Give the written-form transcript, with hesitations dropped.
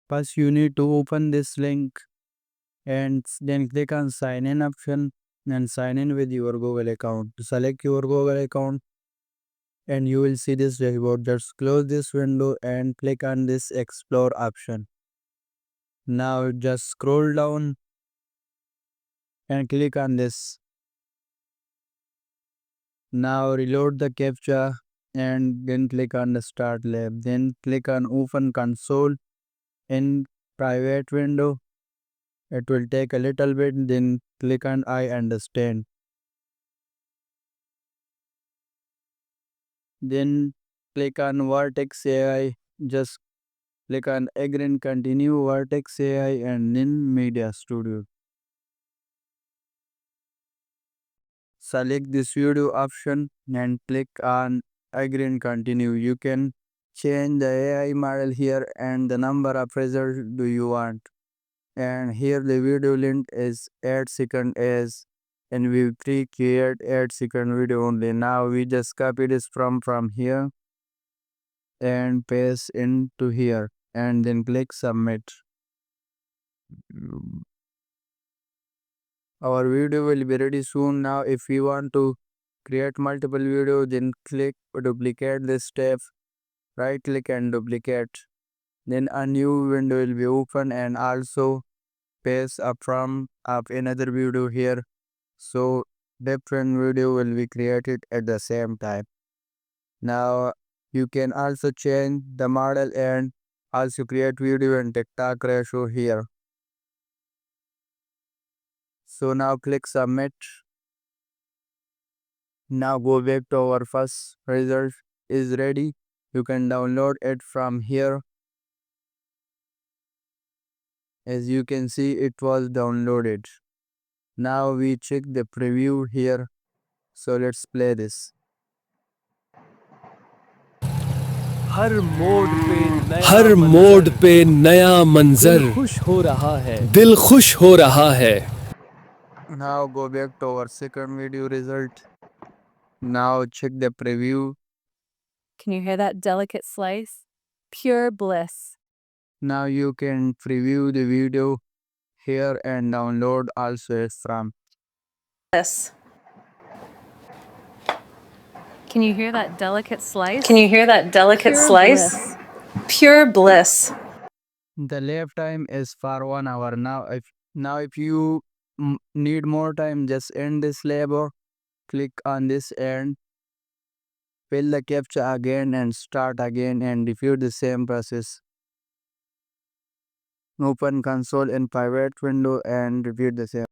First, you need to open this link and then click on sign in option and sign in with your Google account. Select your Google account and you will see this dashboard. Just close this window and click on this explore option. Now just scroll down and click on this. Now reload the captcha and then click on the start lab. Then click on open console in private window. It will take a little bit. Then click on I understand. Then click on Vertex AI. Just click on agree and continue Vertex AI and then Media Studio. Select this video option and click on agree and continue. You can change the AI model here and the number of results do you want. And here the video length is 8 seconds as and we pre-create 8-second video only. Now we just copy this from here and paste into here and then click submit. Our video will be ready soon. Now if we want to create multiple videos, then click duplicate this step, right click and duplicate. Then a new window will be open and also paste a prompt of another video here. So different video will be created at the same time. Now you can also change the model and also create video and TikTok ratio here. So now click submit. Now go back to our first result is ready. You can download it from here. As you can see, it was downloaded. Now we check the preview here. So let's play this. हर मोड़ पे नया मंजर दिल खुश हो रहा है Now go back to our second video result. Now check the preview. Can you hear that delicate slice? Pure bliss. Now you can preview the video here and download also from. Bliss. Can you hear that delicate slice? Can you hear that delicate Pure slice? bliss. Pure bliss. The lab time is for 1 hour. Now if you need more time, just end this lab or click on this and fill the captcha again and start again and repeat the same process. Open console in private window and repeat the same.